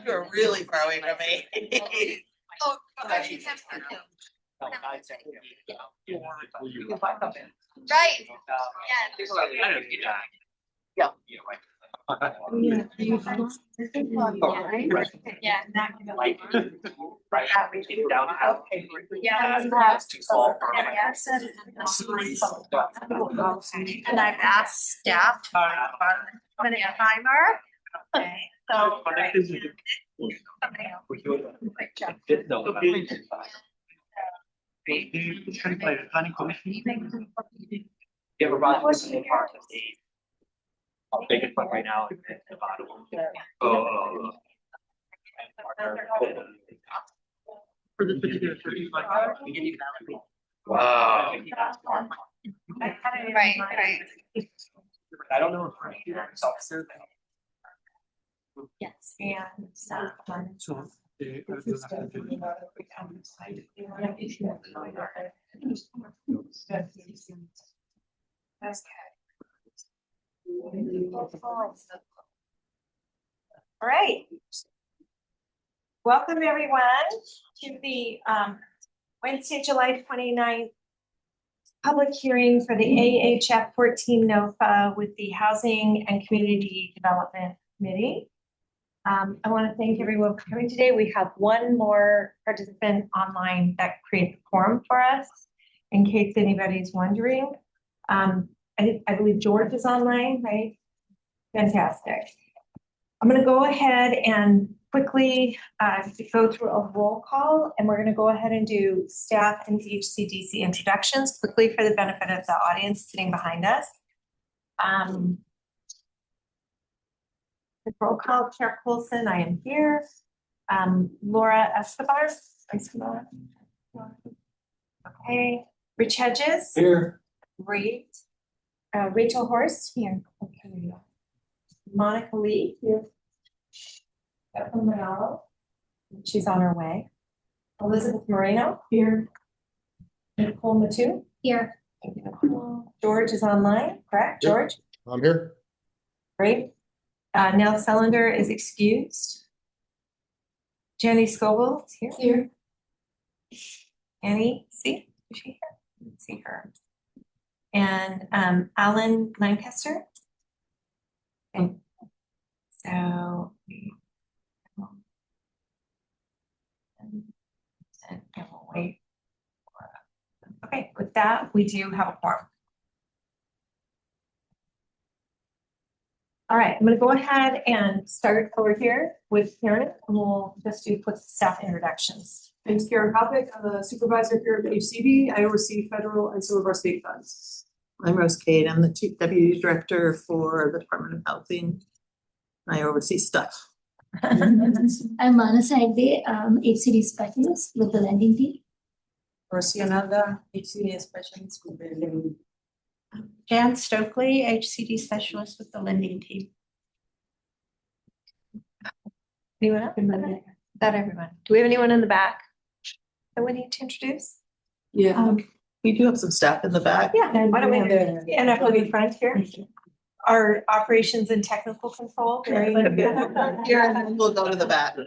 You're really far away from me. Right. Yeah. Yeah. And I've asked staff to put a timer. Okay, so. Planning commission. Yeah, we're probably listening to part of the. I'll make it fun right now. At the bottom. For this particular 35. Wow. Right. I don't know if you're self-serve. Yes, and so. So. All right. Welcome everyone to the Wednesday, July 29th public hearing for the AHF 14 NOFA with the Housing and Community Development Committee. I want to thank everyone for coming today. We have one more participant online that creates a quorum for us, in case anybody's wondering. I believe George is online, right? Fantastic. I'm going to go ahead and quickly go through a roll call, and we're going to go ahead and do staff and HCDC introductions quickly for the benefit of the audience sitting behind us. The roll call, Chair Coulson, I am here. Laura Escobar. Okay. Rich Hedges. Here. Great. Rachel Horst here. Okay. Monica Lee here. She's on her way. Elizabeth Moreno here. Nicole Matu here. George is online, correct? Yep. George? I'm here. Great. Nell Sellender is excused. Jenny Scoville is here. Here. Annie, see? Is she here? I didn't see her. And Alan Lancaster. Okay. So and we'll wait. Okay, with that, we do have a quorum. All right, I'm going to go ahead and start over here with Karen, and we'll just do quick staff introductions. Thanks, Karen Kopic. I'm a supervisor here at HCD. I oversee federal and some of our state funds. I'm Rose Cade. I'm the Chief Deputy Director for the Department of Housing. I oversee stuff. I'm Manasa Hegde, HCD specialist with the lending team. Rosiananda, HCD specialist with the lending. Jan Stokely, HCD specialist with the lending team. Anyone else? Not everyone. Do we have anyone in the back that we need to introduce? Yeah. We do have some staff in the back. Yeah, why don't we have the NFLB front here? Our operations and technical control. Very good. We'll go to the back.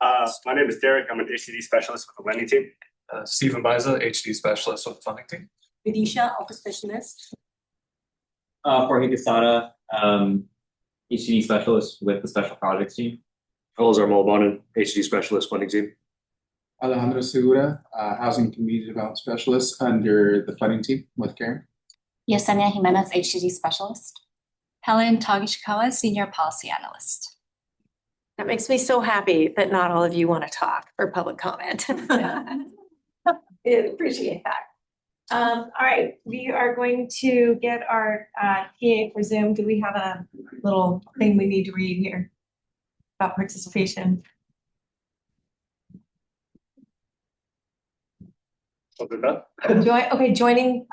My name is Derek. I'm an HCD specialist with the lending team. Stephen Biza, HD specialist with the funding team. Vidisha, office specialist. Jorge Quesada, HCD specialist with the special projects team. Carlos Armolbonin, HCD specialist funding team. Alejandro Segura, Housing Community Development Specialist under the funding team with Karen. Yesenia Jimenez, HCD specialist. Helen Tagishikawa, senior policy analyst. That makes me so happy that not all of you want to talk for public comment. I appreciate that. All right, we are going to get our TA for Zoom. Do we have a little thing we need to read here about participation? Joining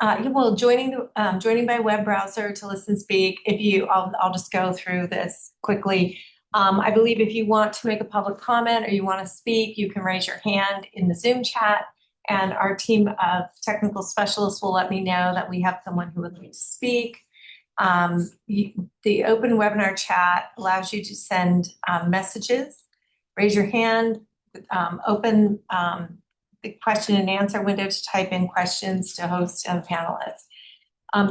by web browser to listen speak. I'll just go through this quickly. I believe if you want to make a public comment or you want to speak, you can raise your hand in the Zoom chat. And our team of technical specialists will let me know that we have someone who would like to speak. The open webinar chat allows you to send messages, raise your hand, open the question and answer window to type in questions to host and panelists.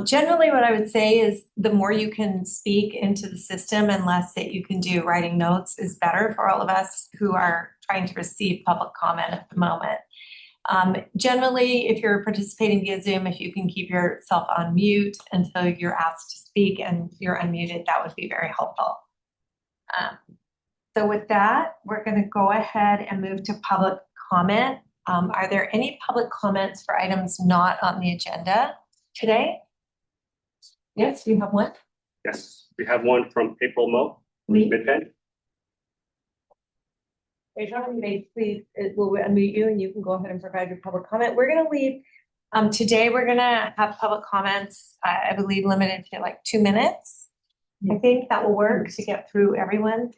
Generally, what I would say is the more you can speak into the system and less that you can do writing notes is better for all of us who are trying to receive public comment at the moment. Generally, if you're participating via Zoom, if you can keep yourself on mute until you're asked to speak and you're unmuted, that would be very helpful. So with that, we're going to go ahead and move to public comment. Are there any public comments for items not on the agenda today? Yes, you have one. Yes, we have one from April Mo, We Midpen. please, we'll unmute you and you can go ahead and provide your public comment. We're going to leave, today we're going to have public comments, I believe limited to like 2 minutes. I think that will work to get through everyone.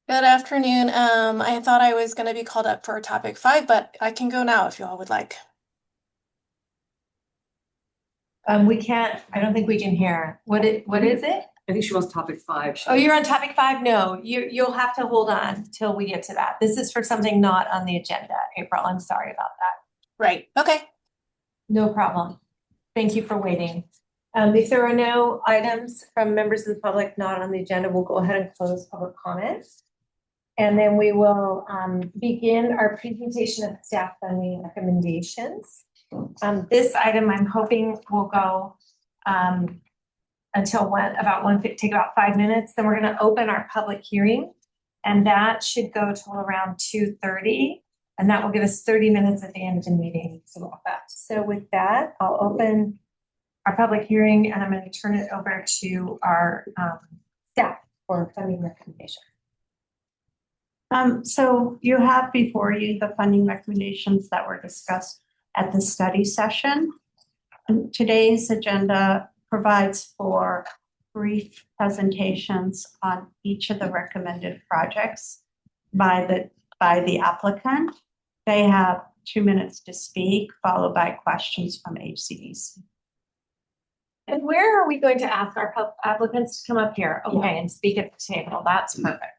Good afternoon. I thought I was going to be called up for topic 5, but I can go now if you all would like. We can't, I don't think we can hear. What is it? I think she wants topic 5. Oh, you're on topic 5? No, you'll have to hold on till we get to that. This is for something not on the agenda, April. I'm sorry about that. Right. Okay. No problem. Thank you for waiting. If there are no items from members of the public not on the agenda, we'll go ahead and close public comments. And then we will begin our presentation of staff funding recommendations. This item I'm hoping will go until take about 5 minutes. Then we're going to open our public hearing, and that should go till around 2:30, and that will give us 30 minutes at the end of the meeting to wrap up. So with that, I'll open our public hearing, and I'm going to turn it over to our staff for funding recommendation. So you have before you the funding recommendations that were discussed at the study session. And today's agenda provides for brief presentations on each of the recommended projects by the applicant. They have 2 minutes to speak, followed by questions from HCDC. And where are we going to ask our applicants to come up here? Okay, and speak at the table. That's perfect.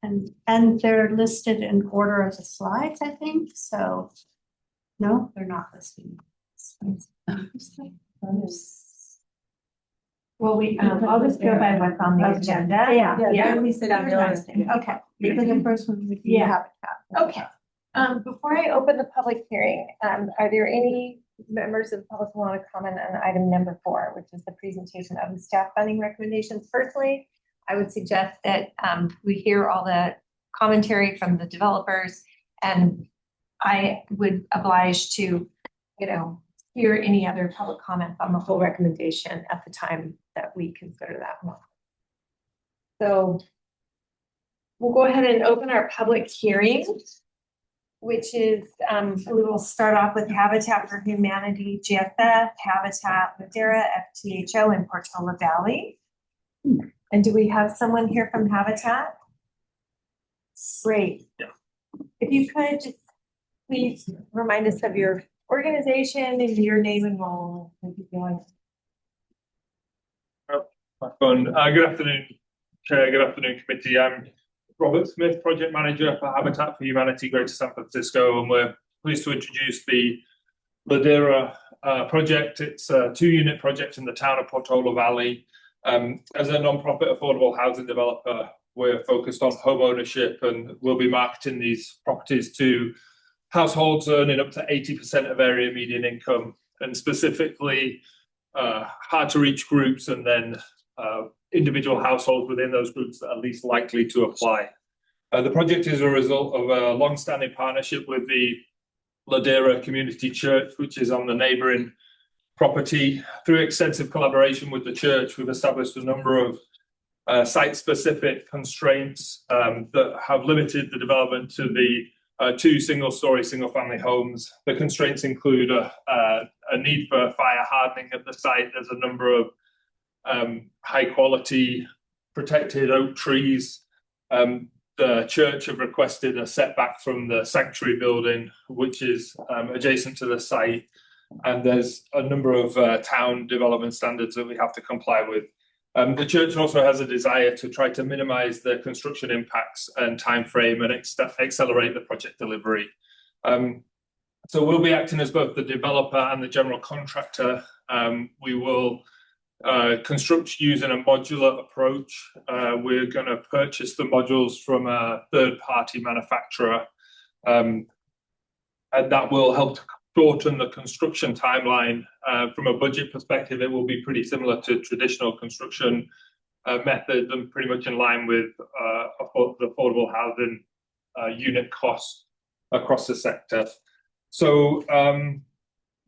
And they're listed in order of the slides, I think. So no, they're not listed. Well, I'll just go by what's on the agenda. Yeah. We sit down. Okay. Because the first one would be habitat. Okay. Before I open the public hearing, are there any members of the public who want to comment on item number 4, which is the presentation of the staff funding recommendations? Personally, I would suggest that we hear all the commentary from the developers, and I would oblige to, hear any other public comments on the whole recommendation at the time that we consider that one. So we'll go ahead and open our public hearing, which is, we will start off with Habitat for Humanity, GSF, Habitat Madeira, FTHO, and Portola Valley. And do we have someone here from Habitat? Great. If you could just please remind us of your organization and your name and role. Good afternoon, Chair. Good afternoon, committee. I'm Robert Smith, Project Manager for Habitat for Humanity Greater San Francisco, and we're pleased to introduce the Ladera project. It's a 2-unit project in the town of Portola Valley. As a non-profit affordable housing developer, we're focused on home ownership, and we'll be marketing these properties to households earning up to 80% of area median income, and specifically hard to reach groups, and then individual households within those groups that are least likely to apply. The project is a result of a long-standing partnership with the Ladera Community Church, which is on the neighboring property. Through extensive collaboration with the church, we've established a number of site-specific constraints that have limited the development to the 2 single-story, single-family homes. The constraints include a need for fire hardening at the site. There's a number of high-quality protected oak trees. the church have requested a setback from the sanctuary building, which is adjacent to the site. And there's a number of town development standards that we have to comply with. The church also has a desire to try to minimize the construction impacts and timeframe and accelerate the project delivery. So we'll be acting as both the developer and the general contractor. We will construct using a modular approach. We're going to purchase the modules from a third-party manufacturer, and that will help to shorten the construction timeline. From a budget perspective, it will be pretty similar to traditional construction methods and pretty much in line with the affordable housing unit costs across the sector. So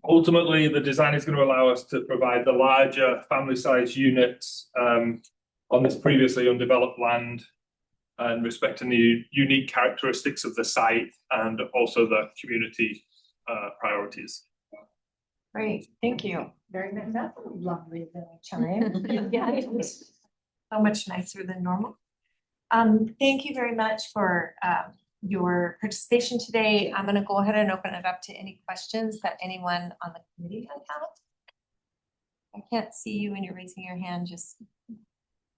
ultimately, the design is going to allow us to provide the larger family-sized units on this previously undeveloped land and respecting the unique characteristics of the site and also the community priorities. Great, thank you. Very nice. That's a lovely little chime. Yeah, it was so much nicer than normal. Thank you very much for your participation today. I'm going to go ahead and open it up to any questions that anyone on the committee might have. I can't see you when you're raising your hand. Just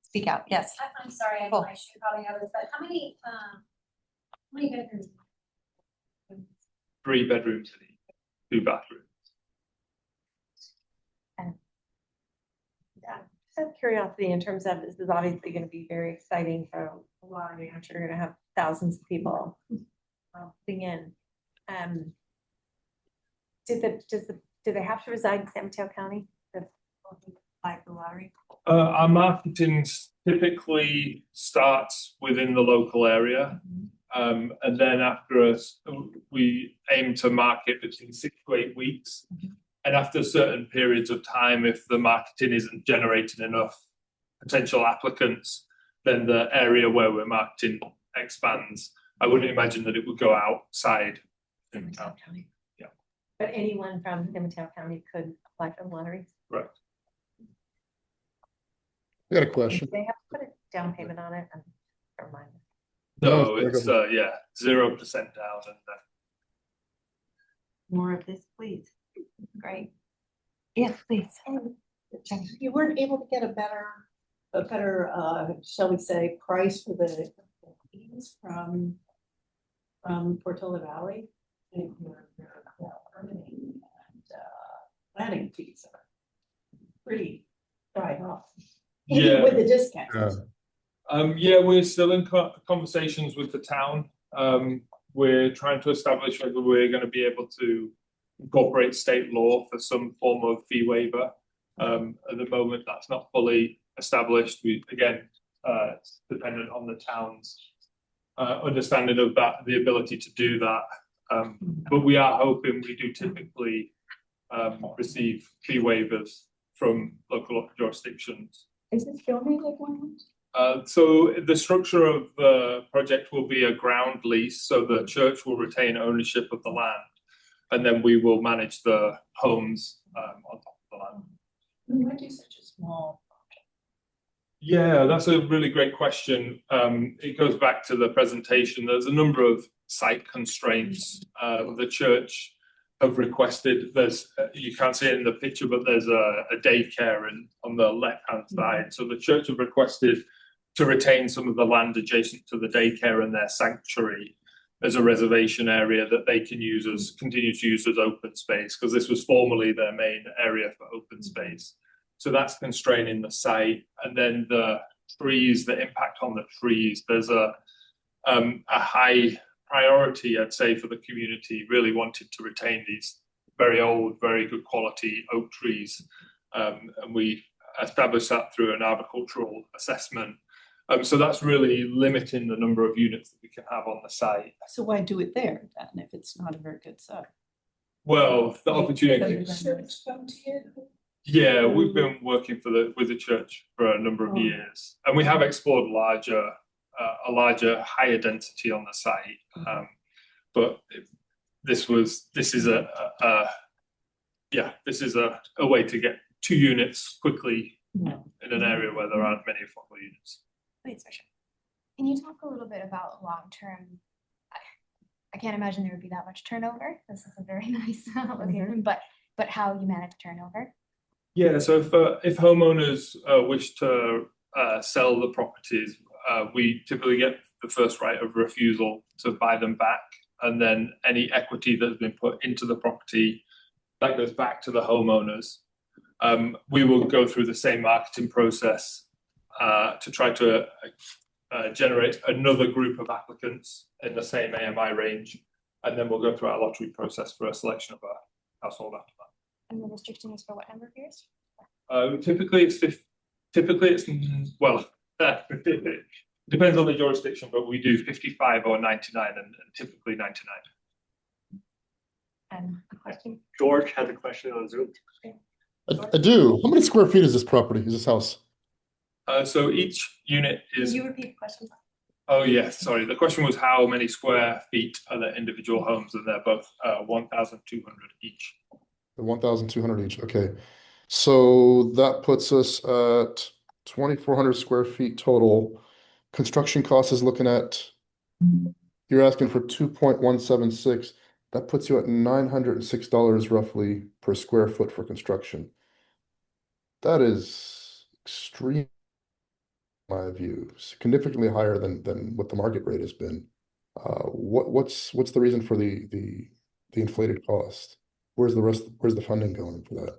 speak out. Yes. I'm sorry, Cool. I should probably have this, but how many bedrooms? 3 bedrooms, 2 bathrooms. Yeah, just out of curiosity, in terms of, this is obviously going to be very exciting for a lot of you. I'm sure you're going to have thousands of people putting in. Do they have to reside in San Mateo County to apply for the lottery? Our marketing typically starts within the local area. And then after us, we aim to market between 6 to 8 weeks. And after certain periods of time, if the marketing isn't generating enough potential applicants, then the area where we're marketing expands. I wouldn't imagine that it would go outside San Mateo County. Yeah. But anyone from San Mateo County could apply for the lottery? Right. I got a question. They have to put a down payment on it, and never mind. No, it's 0% down and More of this, please. Great. Yes, please. You weren't able to get a better, shall we say, price for the fees from Portola Valley? Your permitting and planning fees are pretty dried off. Even Yeah. with the discount. yeah, we're still in conversations with the town. We're trying to establish whether we're going to be able to incorporate state law for some form of fee waiver. At the moment, that's not fully established. It's dependent on the town's understanding of that, the ability to do that. But we are hoping we do typically receive fee waivers from local jurisdictions. Is this filming like one? So the structure of the project will be a ground lease, so the church will retain ownership of the land, and then we will manage the homes on top of the land. Why do such a small? Yeah, that's a really great question. It goes back to the presentation. There's a number of site constraints. The church have requested, you can't see it in the picture, but there's a daycare on the left-hand side. So the church have requested to retain some of the land adjacent to the daycare and their sanctuary as a reservation area that they can continue to use as open space, because this was formerly their main area for open space. So that's constraining the site. And then the trees, the impact on the trees, there's a high priority, I'd say, for the community, really wanted to retain these very old, very good quality oak trees. And we established that through an arboricultural assessment. So that's really limiting the number of units that we can have on the site. So why do it there then, if it's not a very good site? Well, the opportunity. Yeah, we've been working with the church for a number of years, and we have explored a larger, higher density on the site. But this is a way to get 2 units quickly in an area where there aren't many affordable units. Please, Risha. Can you talk a little bit about long-term? I can't imagine there would be that much turnover. This is a very nice location, but how you manage turnover? Yeah, so if homeowners wish to sell the properties, we typically get the first right of refusal to buy them back, and then any equity that has been put into the property that goes back to the homeowners. We will go through the same marketing process to try to generate another group of applicants in the same AMI range, and then we'll go through our lottery process for a selection of a household after that. And the restriction is for what number of years? Typically it's well, it depends on the jurisdiction, but we do 55 or 99 and typically 99. And a question? George has a question on Zoom. I do. How many square feet is this property, is this house? So each unit Can is, you repeat the question? oh yes, sorry. The question was how many square feet are the individual homes, and they're both 1,200 each. 1,200 each, okay. So that puts us at 2,400 square feet total. Construction cost is looking at, you're asking for 2.176. That puts you at $906 roughly per square foot for construction. That is extreme, in my view, significantly higher than what the market rate has been. What's the reason for the inflated cost? Where's the funding going for that?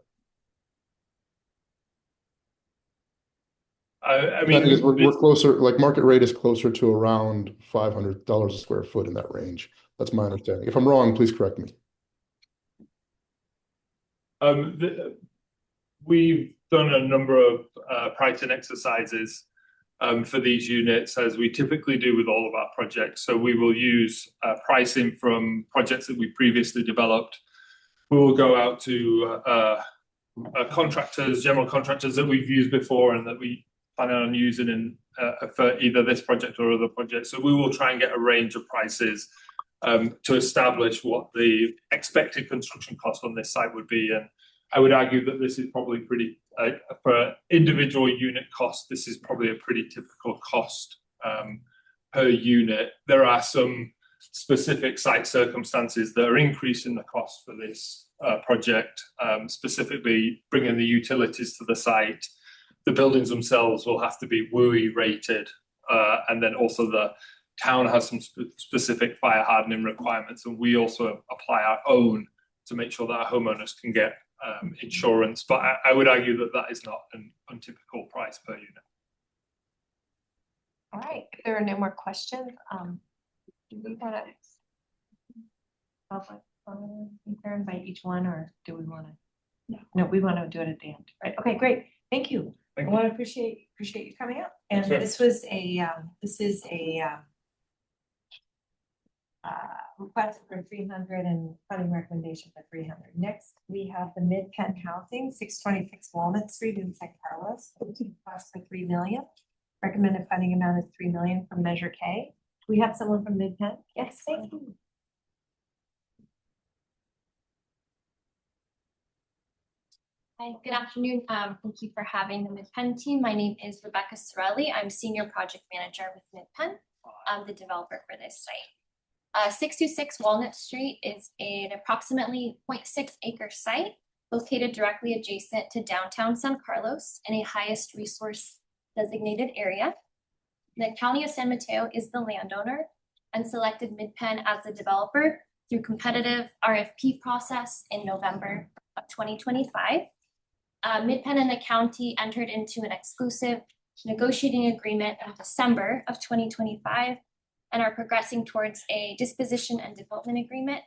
I mean, Because we're closer, like market rate is closer to around $500 a square foot in that range. That's my understanding. If I'm wrong, please correct me. We've done a number of pricing exercises for these units, as we typically do with all of our projects. So we will use pricing from projects that we previously developed. We will go out to contractors, general contractors that we've used before and that we plan on using for either this project or other projects. So we will try and get a range of prices to establish what the expected construction cost on this site would be. And I would argue that this is probably pretty, for individual unit cost, this is probably a pretty typical cost per unit. There are some specific site circumstances that are increasing the cost for this project, specifically bringing the utilities to the site. The buildings themselves will have to be WUI rated, and then also the town has some specific fire hardening requirements, and we also apply our own to make sure that our homeowners can get insurance. But I would argue that that is not an untypical price per unit. All right, if there are no more questions, do we want to invite each one, or do we want to? No, we want to do it at the end, right? Okay, great. Thank you. I want to appreciate you coming out. And this is a request for 300 and funding recommendation for 300. Next, we have the Mid-Penn Housing, 626 Walnut Street in San Carlos. Request for $3 million. Recommended funding amount is $3 million from Measure K. We have someone from Mid-Penn. Yes, thank you. Hi, good afternoon. Thank you for having the Mid-Penn team. My name is Rebecca Sorelli. I'm Senior Project Manager with Mid-Penn, the developer for this site. 626 Walnut Street is an approximately 0.6 acre site located directly adjacent to downtown San Carlos in a highest resource designated area. The County of San Mateo is the landowner and selected Mid-Penn as the developer through competitive RFP process in November of 2025. Mid-Penn and the county entered into an exclusive negotiating agreement in December of 2025 and are progressing towards a disposition and development agreement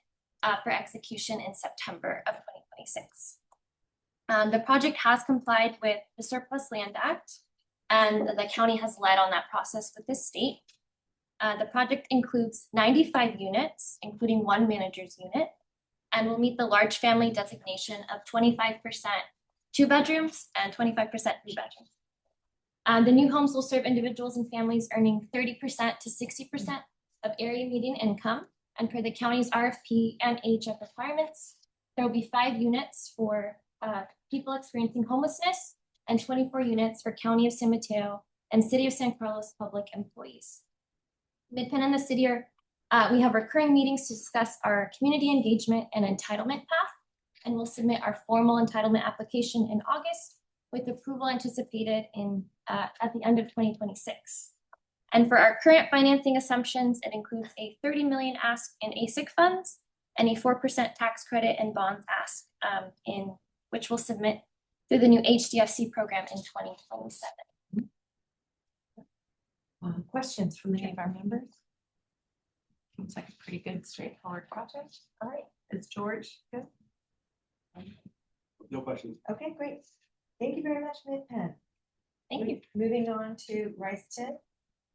for execution in September of 2026. The project has complied with the Surplus Land Act, and the county has led on that process with the state. The project includes 95 units, including one manager's unit, and will meet the large family designation of 25% 2 bedrooms and 25% 3 bedrooms. The new homes will serve individuals and families earning 30% to 60% of area median income. And per the county's RFP and AHF requirements, there will be 5 units for people experiencing homelessness and 24 units for County of San Mateo and City of San Carlos public employees. Midpen and the city are, we have recurring meetings to discuss our community engagement and entitlement path. And we'll submit our formal entitlement application in August with approval anticipated at the end of 2026. And for our current financing assumptions, it includes a 30 million ask in ASIC funds and a 4% tax credit and bonds ask in which we'll submit through the new HDFC program in 2027. Questions from any of our members? Seems like a pretty good straightforward project. All right, is George good? No questions. Okay, great. Thank you very much, Midpen. Thank you. Moving on to Rice-Tip,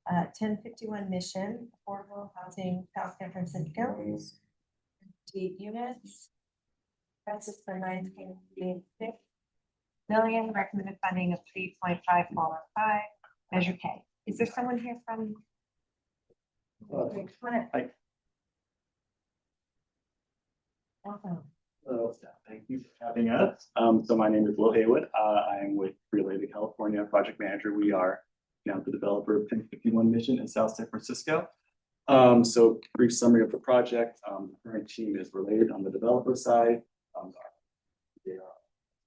1051 Mission, Affordable Housing, South San Francisco. 8 units. That's just for 9.86 million, recommended funding of 3.5415. Measure K. Is there someone here from? Hi. Welcome. Hello, thank you for having us. So my name is Will Haywood. I am with Related California Project Manager. We are now the developer of 1051 Mission in South San Francisco. So brief summary of the project. The current team is Related on the developer side.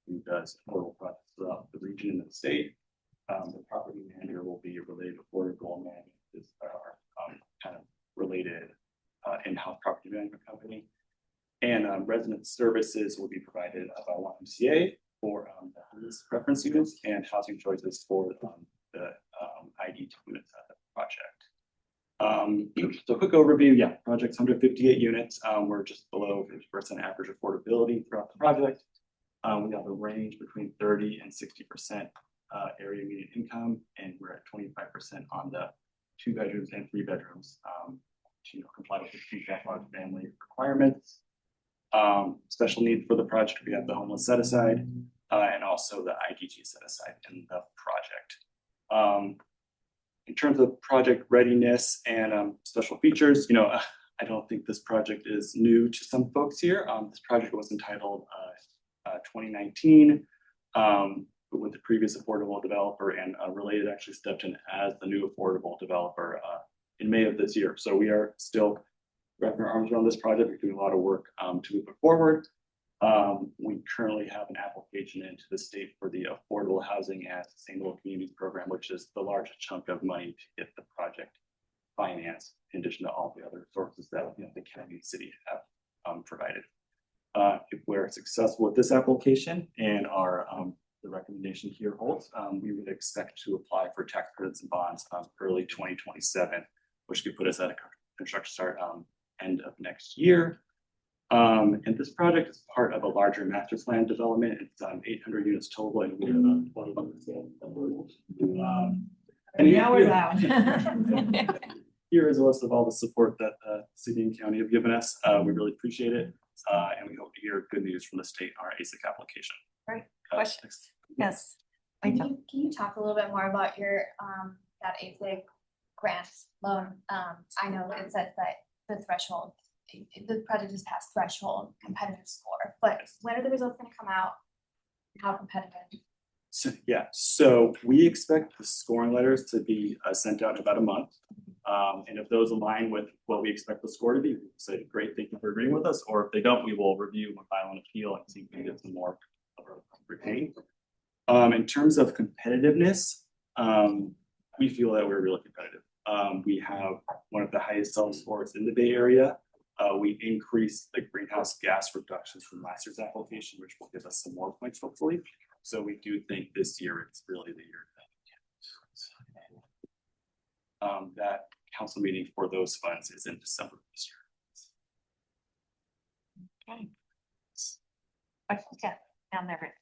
Who does affordable projects throughout the region and the state. The property manager will be Related Affordable Management, is our kind of related in-house property management company. And resident services will be provided by YMCA for the homeless preference units and housing choices for the ID units at the project. So quick overview, yeah, project's 158 units. We're just below 50% average affordability throughout the project. We have a range between 30 and 60% area median income, and we're at 25% on the 2 bedrooms and 3 bedrooms to comply with the street backlog family requirements. Special need for the project, we have the homeless set aside and also the IDG set aside in the project. In terms of project readiness and special features, I don't think this project is new to some folks here. This project was entitled 2019 with the previous affordable developer, and Related actually stepped in as the new affordable developer in May of this year. So we are still wrapping our arms around this project. We're doing a lot of work to move it forward. We currently have an application into the state for the Affordable Housing and Sustainable Communities Program, which is the largest chunk of money to get the project financed, in addition to all the other sources that the county and city have provided. If we're successful with this application and our the recommendation here holds, we would expect to apply for tax credits and bonds early 2027, which could put us at a construction start end of next year. And this project is part of a larger master plan development. It's 800 units total, and we're and now we're loud. Here is a list of all the support that city and county have given us. We really appreciate it, and we hope to hear good news from the state on our ASIC application. Right. Questions? Yes. Can you talk a little bit more about your that ASIC grant loan? I know it says that the threshold, the project has passed threshold competitive score, but when are the results going to come out? How competitive? So we expect the scoring letters to be sent out in about a month. And if those align with what we expect the score to be, we'll say, great, thank you for agreeing with us. Or if they don't, we will review and file an appeal and see if we can get some more retained. In terms of competitiveness, we feel that we're really competitive. We have one of the highest selling scores in the Bay Area. We increased the greenhouse gas reductions from last year's application, which will give us some more points, hopefully. So we do think this year it's really the year that council meeting for those funds is in December this year. Okay. Yeah, down there.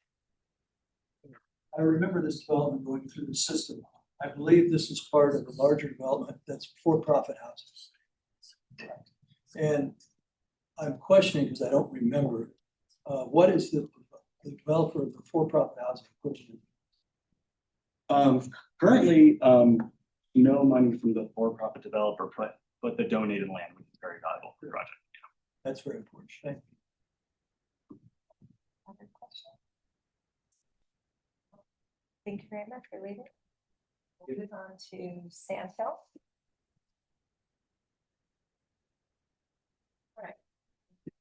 I remember this development going through the system. I believe this is part of a larger development that's for-profit houses. And I'm questioning because I don't remember. What is the developer of the for-profit housing equivalent? Currently, no money from the for-profit developer, but the donated land, which is very valuable for the project. That's very important. Thank you. Other questions? Thank you very much for reading. Moving on to Sandhill.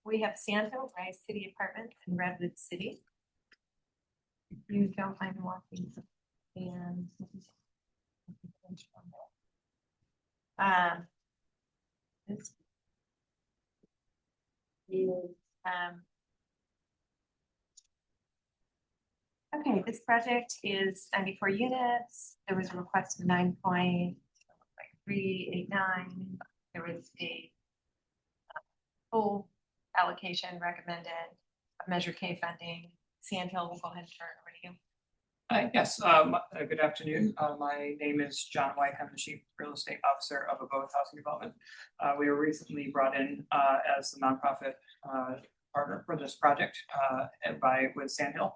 We have Sandhill Rise City Apartment in Redwood City. If you don't mind walking. And. This is, okay, this project is 94 units. There was a request of 9.389. There was a full allocation recommended of Measure K funding. Sandhill will go ahead and turn it over to you. Yes, good afternoon. My name is John White. I'm the Chief Real Estate Officer of Abode Housing Development. We were recently brought in as the nonprofit partner for this project with Sandhill.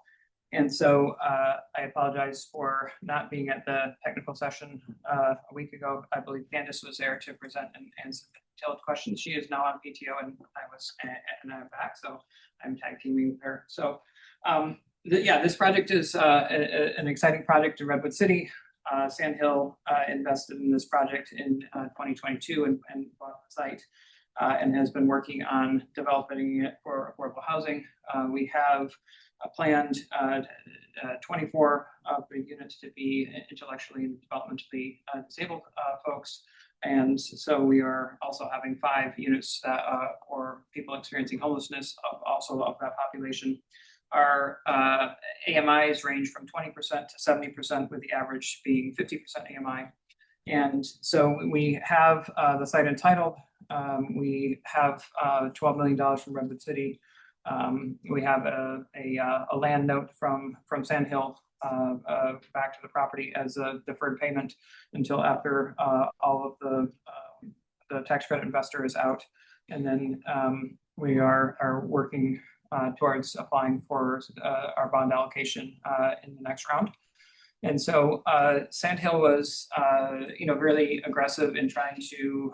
And so I apologize for not being at the technical session a week ago. I believe Candace was there to present and answer detailed questions. She is now on PTO and I'm back, so I'm tag teaming with her. So this project is an exciting project in Redwood City. Sandhill invested in this project in 2022 and bought the site and has been working on developing it for affordable housing. We have planned 24 units to be intellectually and developmentally disabled folks. And so we are also having 5 units for people experiencing homelessness also of that population. Our AMIs range from 20% to 70%, with the average being 50% AMI. And so we have the site entitled. We have $12 million from Redwood City. We have a land note from Sandhill back to the property as a deferred payment until after all of the tax credit investor is out. And then we are working towards applying for our bond allocation in the next round. And so Sandhill was, really aggressive in trying to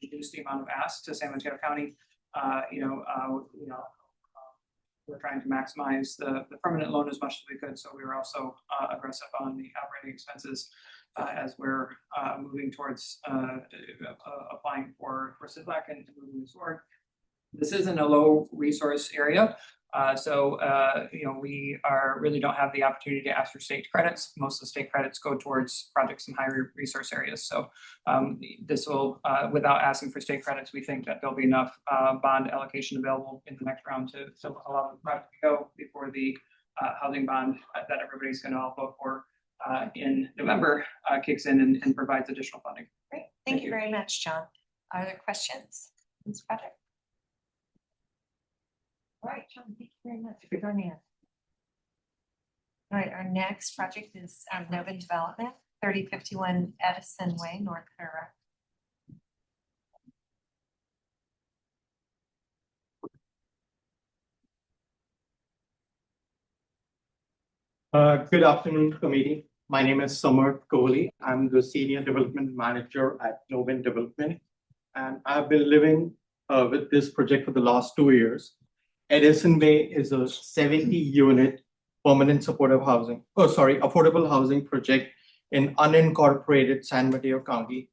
reduce the amount of ask to San Mateo County. We're trying to maximize the permanent loan as much as we could. So we were also aggressive on the operating expenses as we're moving towards applying for SIDLAC and moving this forward. This isn't a low resource area. We really don't have the opportunity to ask for state credits. Most of the state credits go towards projects in higher resource areas. So this will, without asking for state credits, we think that there'll be enough bond allocation available in the next round to allow the project to go before the housing bond that everybody's going to all vote for in November kicks in and provides additional funding. Great, thank you very much, John. Are there questions on this project? All right, John, thank you very much for joining us. All right, our next project is NOFA Development, 3051 Edison Way, North Carolina. Good afternoon, committee. My name is Samar Kohli. I'm the Senior Development Manager at NOFA Development, and I've been living with this project for the last 2 years. Edison Way is a 70-unit permanent affordable housing project in unincorporated San Mateo County,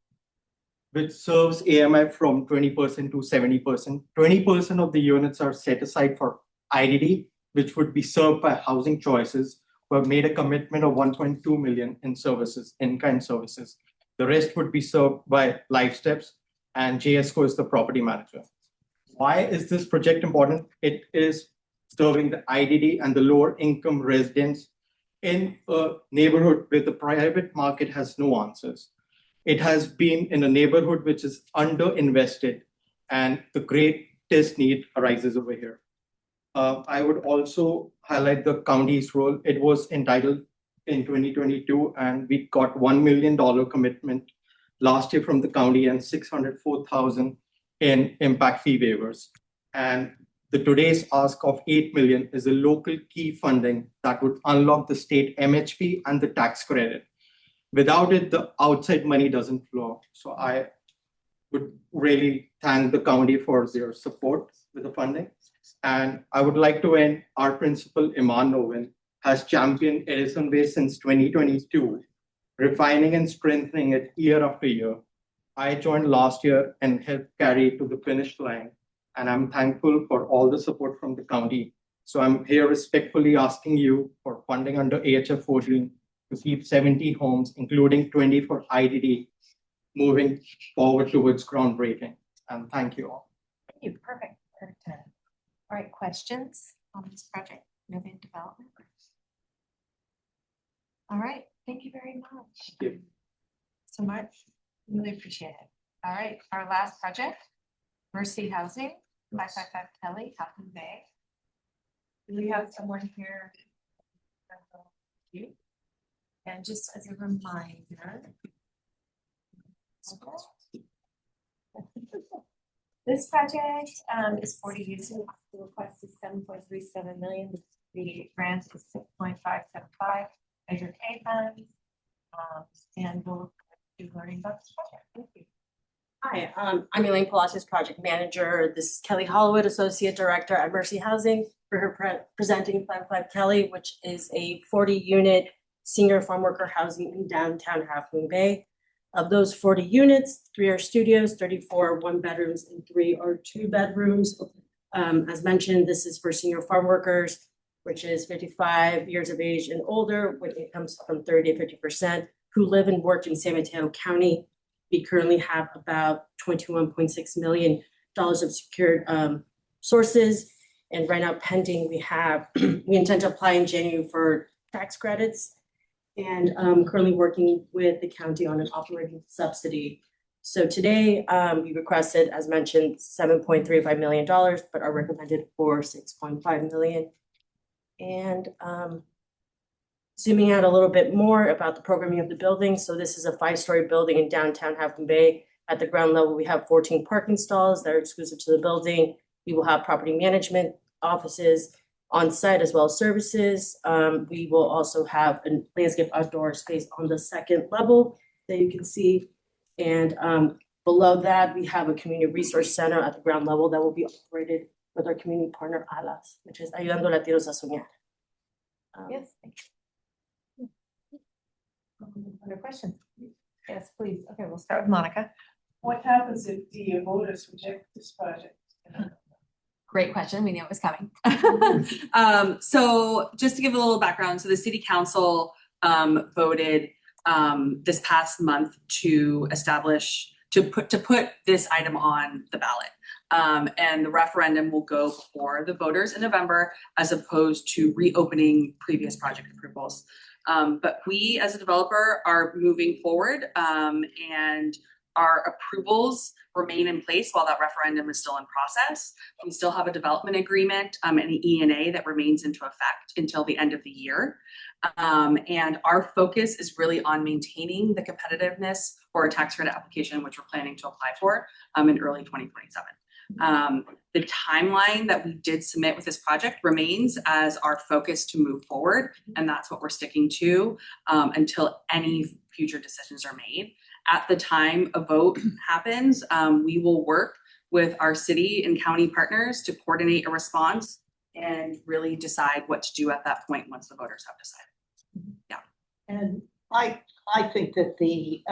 which serves AMI from 20% to 70%. 20% of the units are set aside for IDD, which would be served by Housing Choices, who have made a commitment of $1.2 million in services, in-kind services. The rest would be served by Life Steps, and JSCO is the property manager. Why is this project important? It is serving the IDD and the lower income residents in a neighborhood where the private market has no answers. It has been in a neighborhood which is underinvested, and the greatest need arises over here. I would also highlight the county's role. It was entitled in 2022, and we got $1 million commitment last year from the county and $604,000 in impact fee waivers. And today's ask of $8 million is a local key funding that would unlock the state MHP and the tax credit. Without it, the outside money doesn't flow. So I would really thank the county for their support with the funding. And I would like to end, our principal, Iman Novin, has championed Edison Way since 2022, refining and strengthening it year after year. I joined last year and helped carry it to the finish line and I'm thankful for all the support from the county. So I'm here respectfully asking you for funding under AHF 14 to keep 70 homes, including 20 for IDD, moving forward towards groundbreaking. And thank you all. Thank you, perfect. All right, questions on this project, moving development? All right, thank you very much. Thank you so much. Really appreciate it. All right, our last project, Mercy Housing, 555 Kelly, Halton Bay. Do we have someone here? And just as a reminder. This project is 40 units. The request is 7.37 million. The grant is 6.575 measure K funds. And we'll be learning about this project. Thank you. Hi, I'm Elaine Palacios, Project Manager. This is Kelly Hollywood, Associate Director at Mercy Housing, for her presenting 55 Kelly, which is a 40-unit senior farm worker housing in downtown Half Moon Bay. Of those 40 units, 3 are studios, 34 are 1 bedrooms, and 3 are 2 bedrooms. As mentioned, this is for senior farm workers, which is 55 years of age and older, with incomes from 30 to 50%, who live and work in San Mateo County. We currently have about $21.6 million of secured sources. And right now pending, we intend to apply in January for tax credits, and currently working with the county on an operating subsidy. So today we requested, as mentioned, $7.35 million, but are recommended for $6.5 million. And zooming out a little bit more about the programming of the building. So this is a 5-story building in downtown Half Moon Bay. At the ground level, we have 14 parking stalls that are exclusive to the building. We will have property management offices on site as well as services. We will also have a landscape outdoor space on the 2nd level that you can see. And below that, we have a community resource center at the ground level that will be operated with our community partner ALAS, which is Ayudando Latinos a Soñar. Yes, thank you. Other questions? Yes, please. Okay, we'll start with Monica. What happens if the voters reject this project? Great question. We knew it was coming. So just to give a little background, so the city council voted this past month to put this item on the ballot. And the referendum will go before the voters in November, as opposed to reopening previous project approvals. But we as a developer are moving forward, and our approvals remain in place while that referendum is still in process. We still have a development agreement and an ENA that remains into effect until the end of the year. And our focus is really on maintaining the competitiveness for a tax credit application, which we're planning to apply for in early 2027. The timeline that we did submit with this project remains as our focus to move forward, and that's what we're sticking to until any future decisions are made. At the time a vote happens, we will work with our city and county partners to coordinate a response and really decide what to do at that point once the voters have decided. Yeah. And I think that the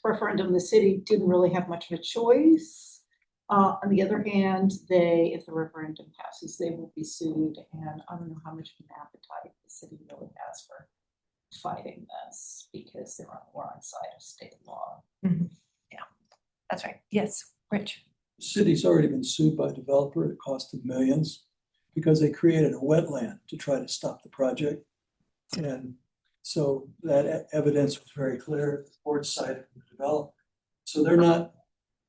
referendum, the city didn't really have much of a choice. On the other hand, if the referendum passes, they will be sued, and I don't know how much of an appetite the city really has for fighting this, because they're on the wrong side of state law. Mm-hmm. Yeah, that's right. Yes, Rich. The city's already been sued by a developer. It cost them millions because they created a wetland to try to stop the project. And so that evidence was very clear. The board sided with the developer. So they're not,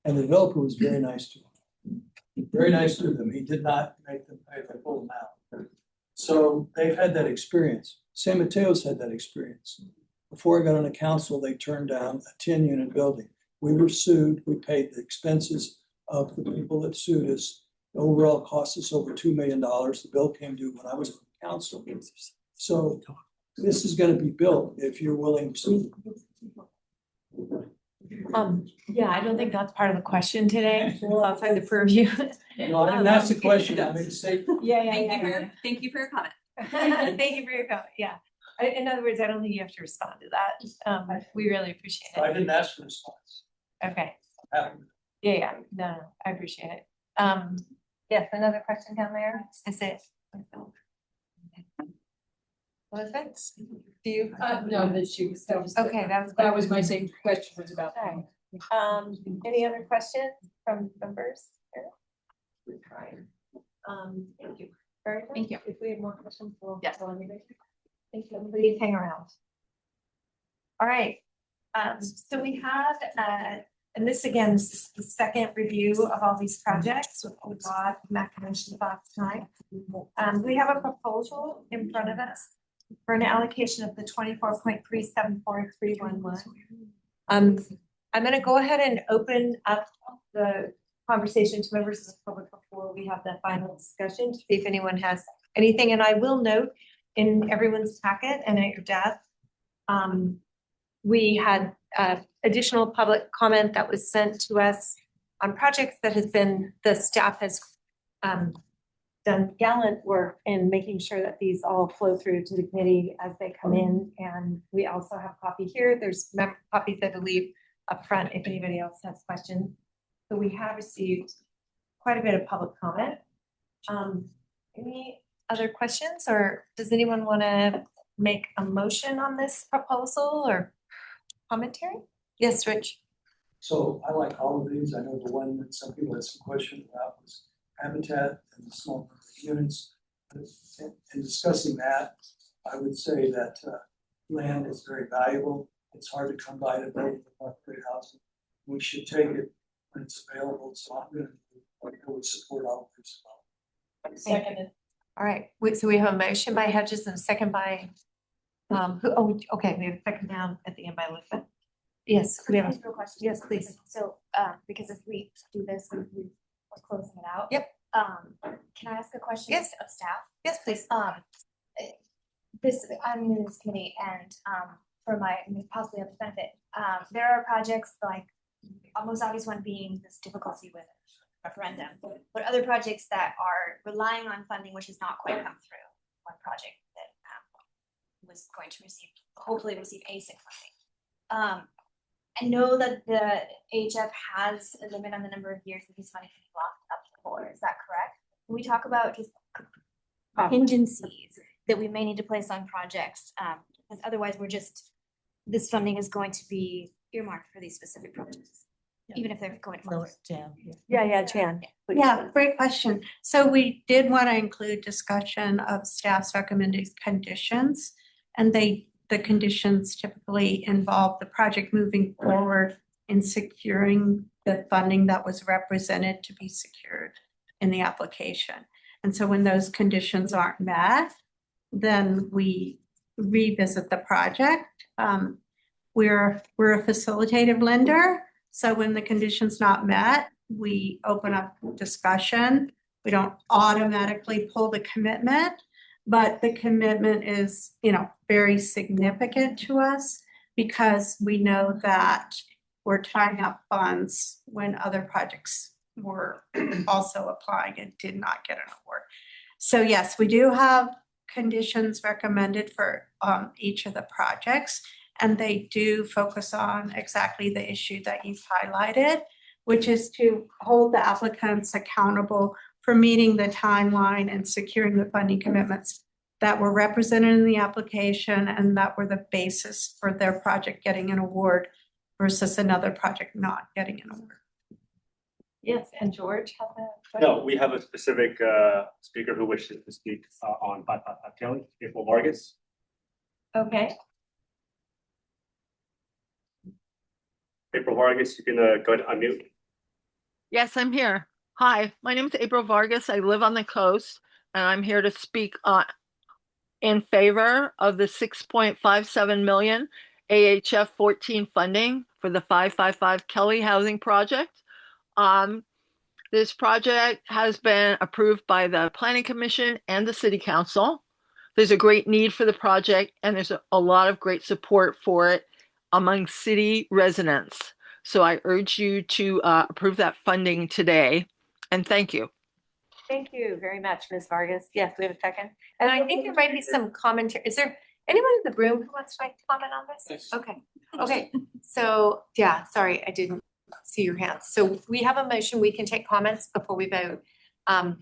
and the developer was very nice to them. Very nice to them. He did not make them pay the full amount. So they've had that experience. San Mateo's had that experience. Before I got on the council, they turned down a 10-unit building. We were sued. We paid the expenses of the people that sued us. The overall cost us over $2 million. The bill came due when I was on the council. So this is going to be built if you're willing to. Yeah, I don't think that's part of the question today. Outside the purview. No, I didn't ask the question. I made a statement. Thank you for your comment. Thank you for your comment. Yeah. In other words, I don't think you have to respond to that. We really appreciate it. I didn't ask for a response. Okay. Yeah. No, I appreciate it. Yes, another question down there. Is it? Elizabeth? Do you? No, that she was, Okay, that was my same question was about. Okay. Any other questions from members? We're trying. Thank you. Very good. Thank you. If we have more questions, we'll. Yes. tell everybody. Thank you. Please hang around. All right. So we had, and this again, this is the second review of all these projects with ODOT, Matt mentioned last time. We have a proposal in front of us for an allocation of the 24.374311. I'm going to go ahead and open up the conversation to members of the public before we have the final discussion to see if anyone has anything. And I will note in everyone's packet and at your desk, we had additional public comment that was sent to us on projects that has been, the staff has done gallant work in making sure that these all flow through to the committee as they come in. And we also have copy here. There's copies, I believe, up front if anybody else has questions. So we have received quite a bit of public comment. Any other questions, or does anyone want to make a motion on this proposal or commentary? Yes, Rich. So I like all of these. I know the one that some people had some question about was habitat and the small number of units. In discussing that, I would say that land is very valuable. It's hard to come by to build great housing. We should take it when it's available. So I'm going to support all of this. Seconded. All right, so we have a motion by Hedges and a second by, okay, we have a second down at the end by Elizabeth. Yes, we have. Yes, please. So, because if we do this, we're closing it out. Yep. Can I ask a question? Yes. Of staff? Yes, please. I'm new to this committee and, for my possibly other benefit, there are projects like, most obvious one being this difficulty with referendum, but other projects that are relying on funding, which has not quite come through. One project that was going to hopefully receive ASIC funding. I know that the AHF has a limit on the number of years that these money can be locked up for. Is that correct? Can we talk about just contingencies that we may need to place on projects? Because otherwise this funding is going to be earmarked for these specific projects. Even if they're going to. Jan. Yeah, great question. So we did want to include discussion of staff's recommended conditions, and the conditions typically involve the project moving forward in securing the funding that was represented to be secured in the application. And so when those conditions aren't met, then we revisit the project. We're a facilitative lender. So when the condition's not met, we open up discussion. We don't automatically pull the commitment, but the commitment is, very significant to us because we know that we're tying up funds when other projects were also applying and did not get an award. So yes, we do have conditions recommended for each of the projects. And they do focus on exactly the issue that you've highlighted, which is to hold the applicants accountable for meeting the timeline and securing the funding commitments that were represented in the application and that were the basis for their project getting an award versus another project not getting an award. Yes, and George, have a question? No, we have a specific speaker who wishes to speak on 555 Kelly, April Vargas. Okay. April Vargas, you can go ahead and unmute. Yes, I'm here. Hi, my name is April Vargas. I live on the coast, and I'm here to speak in favor of the 6.57 million AHF 14 funding for the 555 Kelly Housing Project. This project has been approved by the Planning Commission and the City Council. There's a great need for the project, and there's a lot of great support for it among city residents. So I urge you to approve that funding today, and thank you. Thank you very much, Ms. Vargas. Yes, we have a second. And I think there might be some commentary. Is there anyone in the room who wants to make a comment on this? Yes. Okay. So yeah, sorry, I didn't see your hands. So we have a motion, we can take comments before we vote.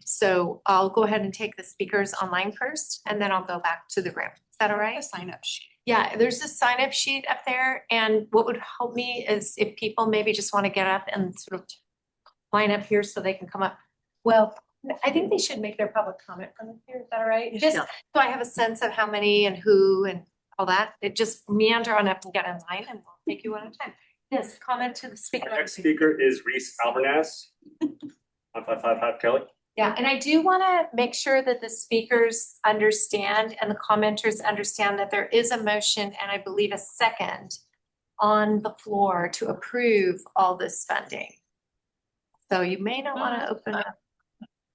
So I'll go ahead and take the speakers online first, and then I'll go back to the room. Is that all right? Sign up sheet. Yeah, there's a sign up sheet up there, and what would help me is if people maybe just want to get up and sort of line up here so they can come up. Well, I think they should make their public comment from here. Is that all right? Just so I have a sense of how many and who and all that. It just meander on up and get in line, and we'll take you one at a time. Yes, comment to the speaker. Our next speaker is Reese Alvarez on 555 Kelly. Yeah, and I do want to make sure that the speakers understand and the commenters understand that there is a motion and I believe a second on the floor to approve all this funding. So you may not want to open up.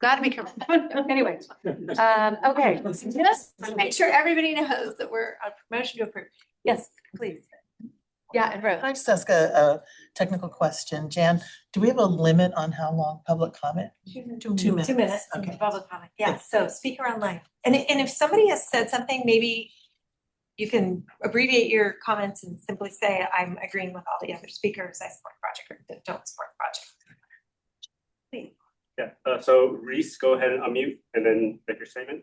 Gotta be careful. Anyway, okay, just make sure everybody knows that we're on motion to approve. Yes, please. Yeah, and Rose. Can I just ask a technical question? Jan, do we have a limit on how long public comment? 2 minutes. 2 minutes. Okay. Public comment. Yeah, so speaker online. And if somebody has said something, maybe you can abbreviate your comments and simply say, I'm agreeing with all the other speakers. I support project or don't support project. Please. Yeah, so Reese, go ahead and unmute and then make your statement.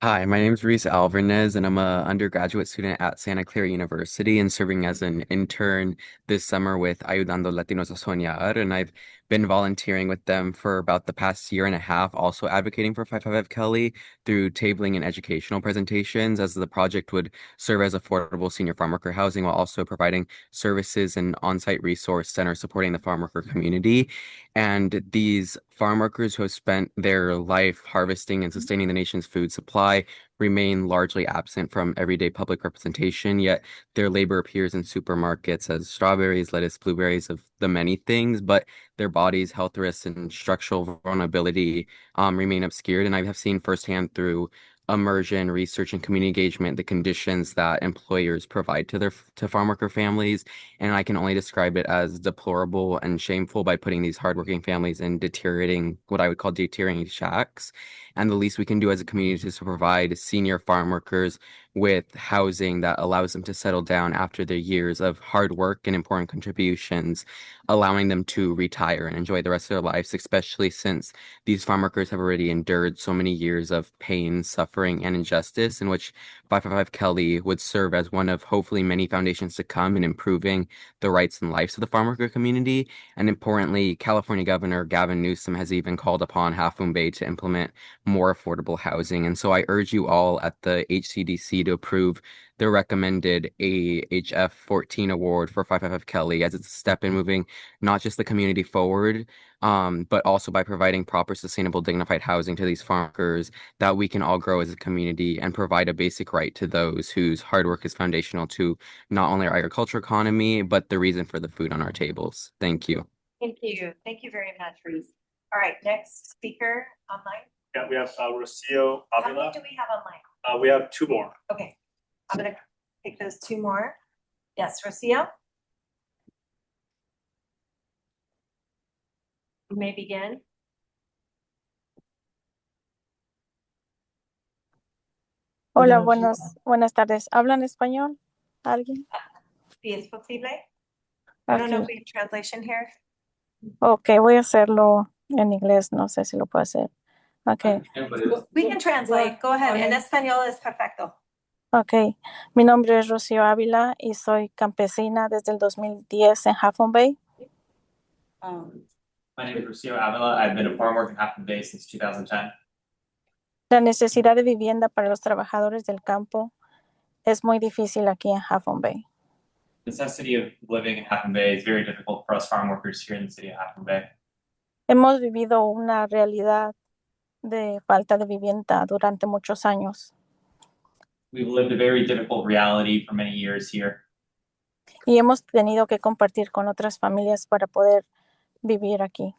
Hi, my name is Reese Alvarez, and I'm an undergraduate student at Santa Clara University and serving as an intern this summer with Ayudando Latinos a Soñar. And I've been volunteering with them for about the past year and a half, also advocating for 555 Kelly through tabling and educational presentations, as the project would serve as affordable senior farm worker housing while also providing services and on-site resource center supporting the farm worker community. And these farm workers who have spent their life harvesting and sustaining the nation's food supply remain largely absent from everyday public representation, yet their labor appears in supermarkets as strawberries, lettuce, blueberries, of the many things, but their bodies, health risks, and structural vulnerability remain obscured. And I have seen firsthand through immersion, research, and community engagement the conditions that employers provide to farm worker families. And I can only describe it as deplorable and shameful by putting these hardworking families in deteriorating, what I would call deteriorating shacks. And the least we can do as a community is to provide senior farm workers with housing that allows them to settle down after their years of hard work and important contributions, allowing them to retire and enjoy the rest of their lives, especially since these farm workers have already endured so many years of pain, suffering, and injustice, in which 555 Kelly would serve as one of hopefully many foundations to come in improving the rights and lives of the farm worker community. And importantly, California Governor Gavin Newsom has even called upon Half Moon Bay to implement more affordable housing. And so I urge you all at the HCDC to approve the recommended AHF 14 award for 555 Kelly, as it's a step in moving not just the community forward, but also by providing proper, sustainable, dignified housing to these farmers that we can all grow as a community and provide a basic right to those whose hard work is foundational to not only our agricultural economy, but the reason for the food on our tables. Thank you. Thank you. Thank you very much, Reese. All right, next speaker online. Yeah, we have Rocio How many Avila. do we have online? We have 2 more. Okay, I'm gonna take those 2 more. Yes, Rocio? You may begin. Hola, buenas tardes. ¿Hablan español? ¿Alguien? Si es posible. I don't know if Okay. we have translation here. Ok, voy a hacerlo en inglés, no sé si lo puedo hacer. Ok, We can translate. Go ahead. En español es perfecto. ok. Mi nombre es Rocío Ávila y soy campesina desde el 2010 en Half Moon Bay. My name is Rocio Avila. I've been a farm worker in Half Moon Bay since 2010. La necesidad de vivienda para los trabajadores del campo es muy difícil aquí en Half Moon Bay. The necessity of living in Half Moon Bay is very difficult for us farm workers here in the city of Half Moon Bay. Hemos vivido una realidad de falta de vivienda durante muchos años We've lived a very difficult reality for many years here. y hemos tenido que compartir con otras familias para poder vivir aquí.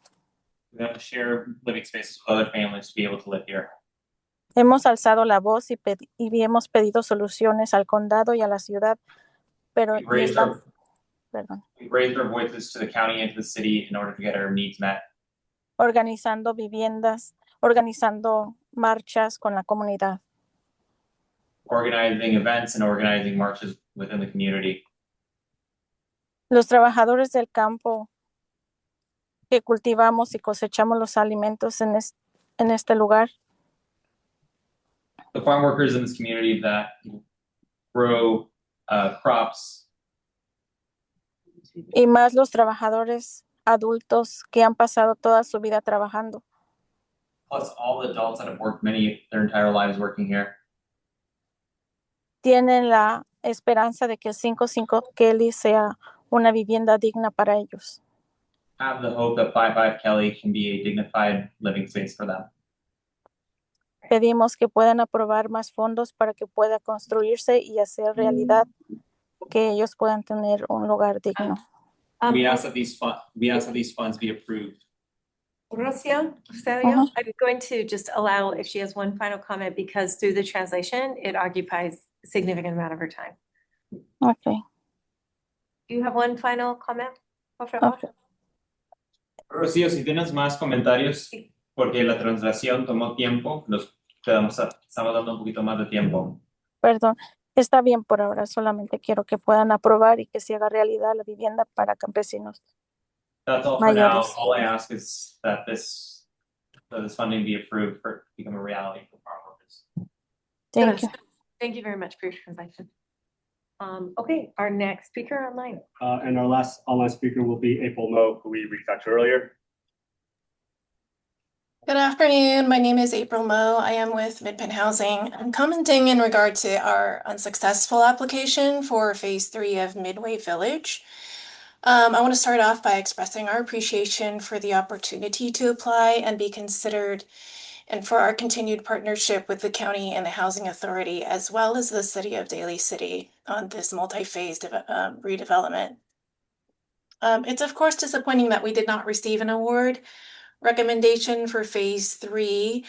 We have to share living spaces with other families to be able to live here. Hemos alzado la voz y hemos pedido soluciones al condado y a la ciudad, pero We've raised our perdón, We've raised our voices to the county and to the city in order to get our needs met. organizando viviendas, organizando marchas con la comunidad. Organizing events and organizing marches within the community. Los trabajadores del campo que cultivamos y cosechamos los alimentos en este lugar. The farm workers in this community that grow crops, Y más los trabajadores adultos que han pasado toda su vida trabajando. plus all the adults that have worked their entire lives working here, Tienen la esperanza de que el 55 Kelly sea una vivienda digna para ellos. have the hope that 55 Kelly can be a dignified living space for them. Pedimos que puedan aprobar más fondos para que pueda construirse y hacer realidad que ellos puedan tener un lugar digno. We ask that these funds be approved. Rocio, Uh-huh. I'm going to just allow if she has one final comment because through the translation, it occupies a significant amount of her time. Okay. Do you have one final comment? Por favor. Okay. Rocío, si tienes más comentarios, porque la translación tomó tiempo, estamos dando un poquito más de tiempo. Perdón, está bien por ahora, solamente quiero que puedan aprobar y que se haga realidad la vivienda para campesinos. That's all for now. Mayores. All I ask is that this funding be approved for to become a reality for farm workers. Thank you. Thank you very much for your translation. Okay, our next speaker online. And our last online speaker will be April Mo, who we reached out to earlier. Good afternoon. My name is April Mo. I am with Midpen Housing. I'm commenting in regard to our unsuccessful application for phase 3 of Midway Village. I want to start off by expressing our appreciation for the opportunity to apply and be considered, and for our continued partnership with the county and the Housing Authority, as well as the City of Daly City on this multi-phase redevelopment. It's of course disappointing that we did not receive an award recommendation for phase 3.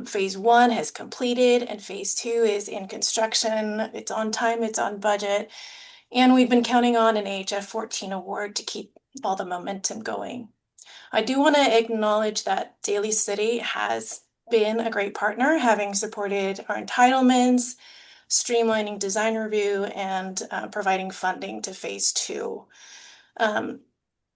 Phase 1 has completed and phase 2 is in construction. It's on time, it's on budget. And we've been counting on an AHF 14 award to keep all the momentum going. I do want to acknowledge that Daly City has been a great partner, having supported our entitlements, streamlining design review, and providing funding to phase 2.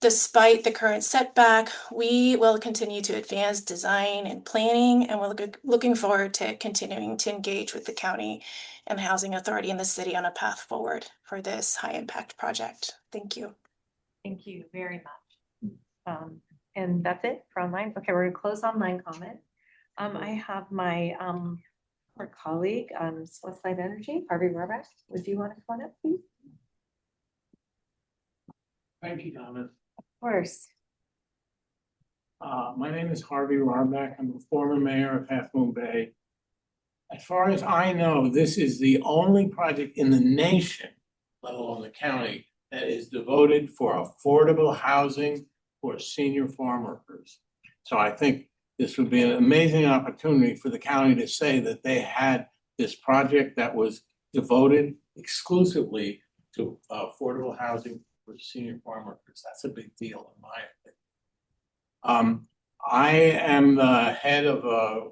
Despite the current setback, we will continue to advance design and planning, and we're looking forward to continuing to engage with the county and Housing Authority in the city on a path forward for this high impact project. Thank you. Thank you very much. And that's it for online. Okay, we're gonna close online comment. I have my our colleague, Westside Energy, Harvey Warbeck. Would you want to come on up, please? Thank you, Donna. Of course. My name is Harvey Warbeck. I'm the former mayor of Half Moon Bay. As far as I know, this is the only project in the nation, let alone the county, that is devoted for affordable housing for senior farm workers. So I think this would be an amazing opportunity for the county to say that they had this project that was devoted exclusively to affordable housing for senior farm workers. That's a big deal in my opinion. I am the head of a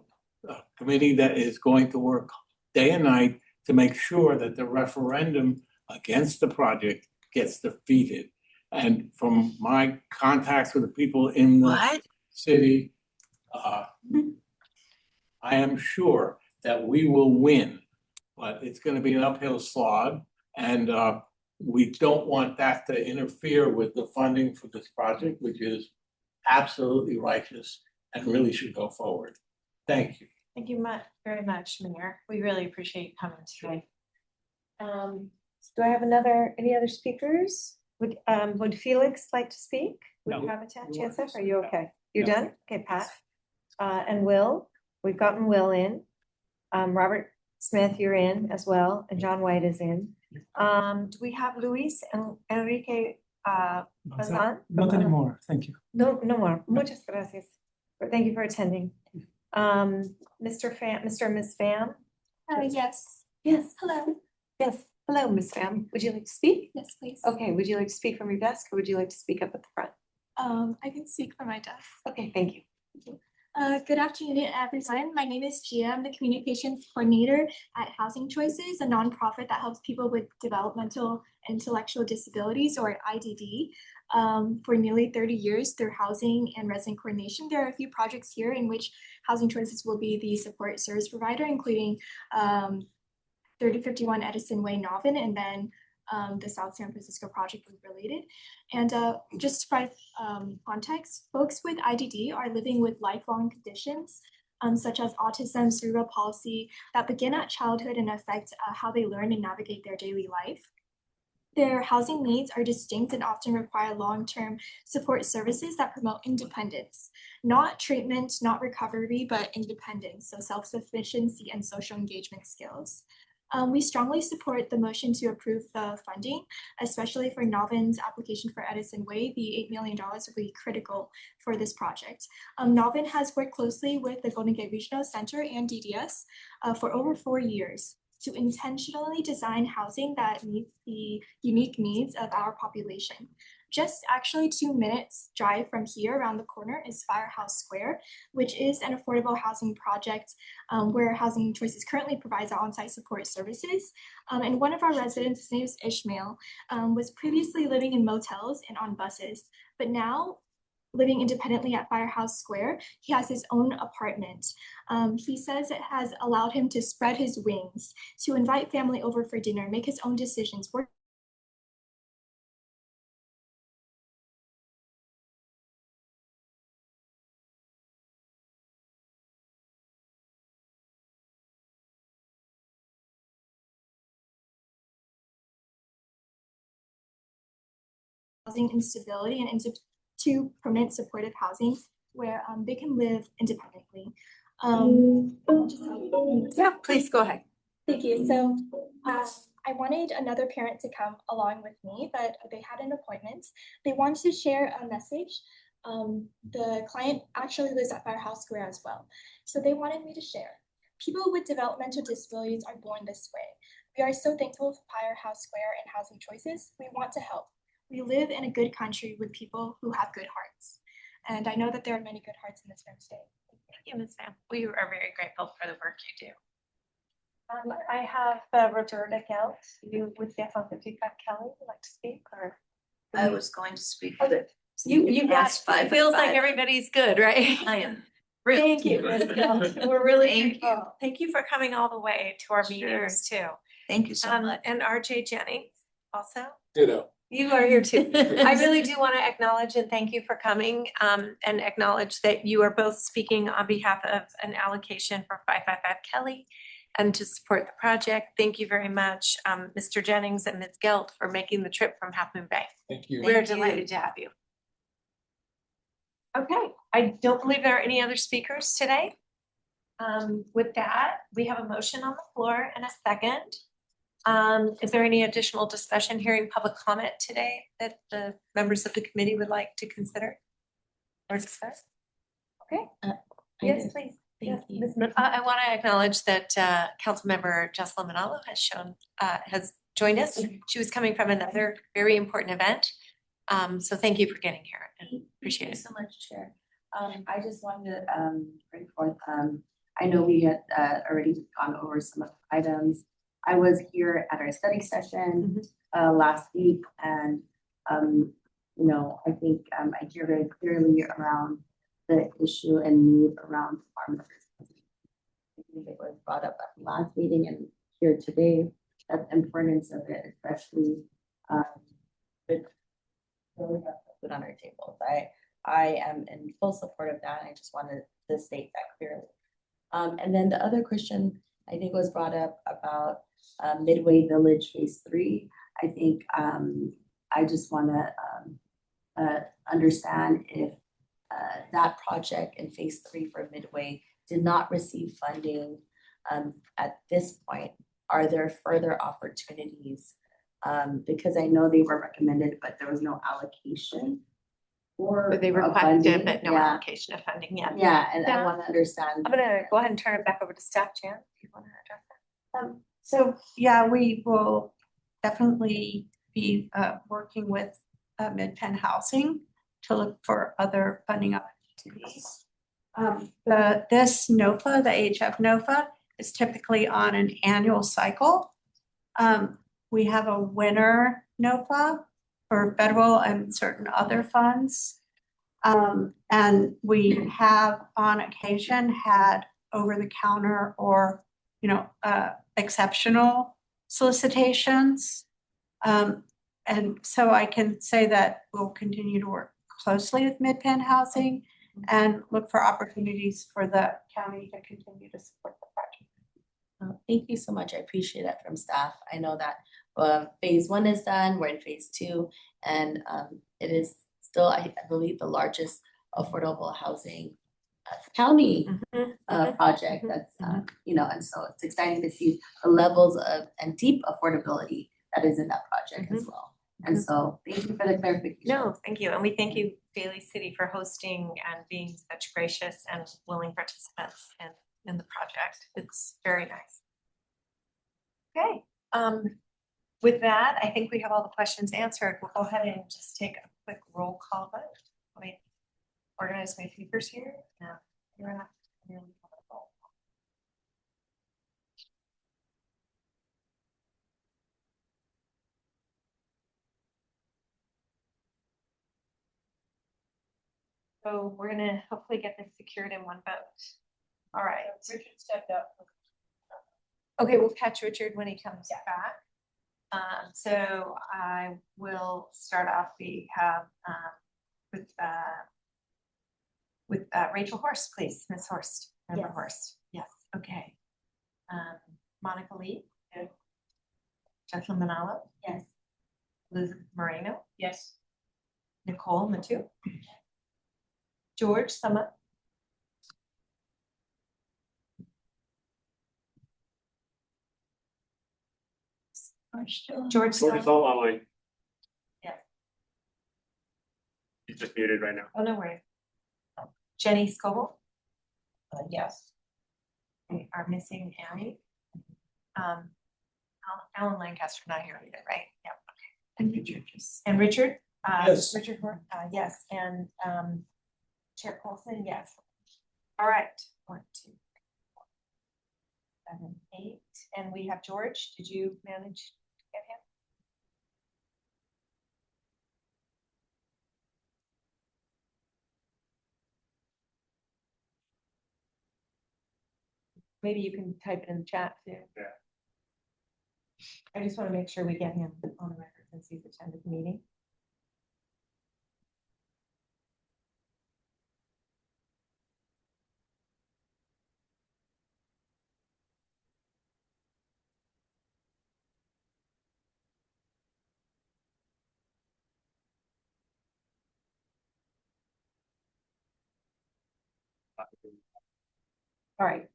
committee that is going to work day and night to make sure that the referendum against the project gets defeated. And from my contacts with the people in the city, I am sure that we will win, but it's going to be an uphill slog. And we don't want that to interfere with the funding for this project, which is absolutely righteous and really should go forward. Thank you. Thank you very much, Mayor. We really appreciate you coming today. Do I have any other speakers? Would Felix like to speak? Would No. Habitat GSF? Are you okay? You're done? Okay, Pat. And Will, we've gotten Will in. Robert Smith, you're in as well, and John White is in. Do we have Luis and Enrique Bazan? Not anymore, thank you. No more. Muchas gracias. Thank you for attending. Mr. and Ms. Pham? Yes. Yes. Hello. Yes. Hello, Ms. Pham. Would you like to speak? Yes, please. Okay, would you like to speak from your desk or would you like to speak up at the front? I can speak from my desk. Okay, thank you. Good afternoon, everyone. My name is Gia. I'm the Communications Coordinator at Housing Choices, a nonprofit that helps people with developmental intellectual disabilities, or IDD, for nearly 30 years through housing and resident coordination. There are a few projects here in which Housing Choices will be the support service provider, including 3051 Edison Way, Novin, and then the South San Francisco project was related. And just to provide context, folks with IDD are living with lifelong conditions such as autism, cerebral palsy, that begin at childhood and affect how they learn and navigate their daily life. Their housing needs are distinct and often require long-term support services that promote independence, not treatment, not recovery, but independence, so self-sufficiency and social engagement skills. We strongly support the motion to approve the funding, especially for Novin's application for Edison Way. The $8 million will be critical for this project. Novin has worked closely with the Golden Gate Regional Center and DDS for over 4 years to intentionally design housing that meets the unique needs of our population. Just actually 2 minutes drive from here around the corner is Firehouse Square, which is an affordable housing project where Housing Choices currently provides on-site support services. And one of our residents, his name is Ishmael, was previously living in motels and on buses, but now living independently at Firehouse Square, he has his own apartment. He says it has allowed him to spread his wings, to invite family over for dinner, make his own decisions, work housing instability and to permanent supportive housing where they can live independently. Yeah, please go ahead. Thank you. So I wanted another parent to come along with me, but they had an appointment. They wanted to share a message. The client actually lives at Firehouse Square as well. So they wanted me to share. People with developmental disabilities are born this way. We are so thankful for Firehouse Square and Housing Choices. We want to help. We live in a good country with people who have good hearts. And I know that there are many good hearts in this room today. Thank you, Ms. Pham. We are very grateful for the work you do. I have Roberta Gelt, you with the F-155 Kelly, would like to speak, or? I was going to speak, but You asked got, it feels like everybody's good, right? I am. Thank you, Ms. Gelt. We're really Thank grateful. Thank you for coming all the way to our meetings too. Thank you so much. And RJ Jennings also. Ditto. You are here too. I really do want to acknowledge and thank you for coming and acknowledge that you are both speaking on behalf of an allocation for 555 Kelly and to support the project. Thank you very much, Mr. Jennings and Ms. Gelt, for making the trip from Half Moon Bay. Thank you. We're delighted to have you. Okay, I don't believe there are any other speakers today. With that, we have a motion on the floor and a second. Is there any additional discussion, hearing public comment today that the members of the committee would like to consider or discuss? Okay, yes, please. Thank you. I want to acknowledge that Councilmember Jocelyn Manalo has joined us. She was coming from another very important event. So thank you for getting here. I appreciate it. Thank you so much, Chair. I just wanted to bring forth, I know we had already gone over some of the items. I was here at our study session last week, and you know, I think I hear very clearly around the issue and need around farmers. I think it was brought up at the last meeting and here today, that the importance of it, especially with really have food on our tables. I am in full support of that. I just wanted to state that clearly. And then the other question I think was brought up about Midway Village Phase 3. I think I just want to understand if that project in Phase 3 for Midway did not receive funding at this point. Are there further opportunities? Because I know they were recommended, but there was no allocation. Or they requested, but no allocation of funding yet. Yeah, and I want to understand. I'm gonna go ahead and turn it back over to staff, Jan. Do you want to address that? So yeah, we will definitely be working with Mid-Penn Housing to look for other funding opportunities. This NOFA, the AHF NOFA, is typically on an annual cycle. We have a winter NOFA for federal and certain other funds. And we have on occasion had over-the-counter or, exceptional solicitations. And so I can say that we'll continue to work closely with Mid-Penn Housing and look for opportunities for the county to continue to support the project. Thank you so much. I appreciate that from staff. I know that phase 1 is done, we're in phase 2, and it is still, I believe, the largest affordable housing county project that's, and so it's exciting to see the levels of and deep affordability that is in that project as well. And so thank you for the clarification. No, thank you. And we thank you, Bailey City, for hosting and being such gracious and willing participants in the project. It's very nice. Okay. With that, I think we have all the questions answered. We'll go ahead and just take a quick roll call vote. Let me organize my papers here. No, you're not really roll. So we're gonna hopefully get this secured in one vote. All right. Richard stepped up. Okay, we'll catch Richard when he comes back. So I will start off. We have with Rachel Horst, please, Ms. Horst. Member Horst. Yes. Okay. Monica Lee. Yes. Jacqueline Manalo. Yes. Elizabeth Moreno. Yes. Nicole Matu. George Summit. George George is all online. Yeah. He's just muted right now. Oh, no worries. Jenny Scoble. Yes. We are missing Annie. Alan Lancaster not here either, right? Yeah. Okay. And Richard. And Richard. Yes. Richard. Yes. And Chair Colson. Yes. All right. 1, 2, 3, 4, 7, 8. And we have George. Did you manage to get him? Maybe you can type it in the chat too. Yeah. I just want to make sure we get him on the record since he's attended the meeting. All right.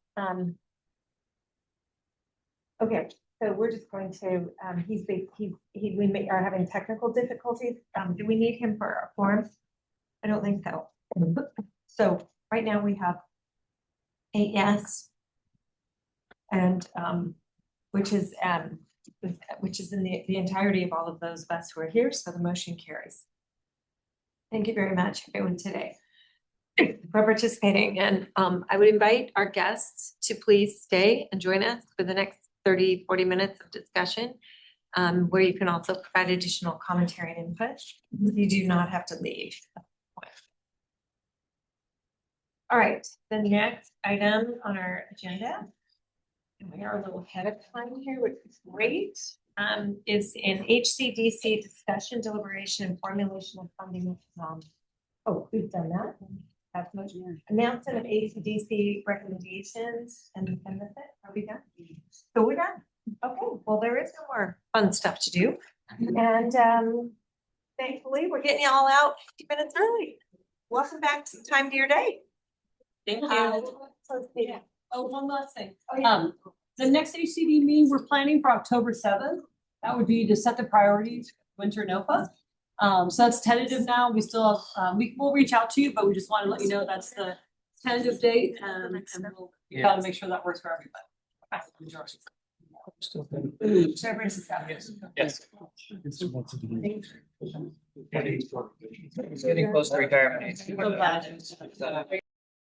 Okay, so we're just going to, we are having technical difficulties. Do we need him for a forum? I don't think so. So right now we have 8 yes. And which is in the entirety of all of those of us who are here, so the motion carries. Thank you very much, everyone, today for participating. And I would invite our guests to please stay and join us for the next 30-40 minutes of discussion, where you can also provide additional commentary and input. You do not have to leave. All right, the next item on our agenda, and we are a little ahead of time here, which is great, is an HCDC discussion, deliberation, and formulation of funding. Oh, we've done that. That's much. Announcement of HCDC recommendations, and that's it. Are we done? So we're done. Okay, well, there is no more fun stuff to do. And thankfully, we're getting you all out 50 minutes early. Welcome back to the time of your day. Thank you. Oh, one last thing. The next HCD meeting we're planning for October 7th. That would be to set the priorities for winter NOFA. So that's tentative now. We still have, we'll reach out to you, but we just want to let you know that's the tentative date, and we'll gotta make sure that works for everybody. Yes. It's getting close to retirement age.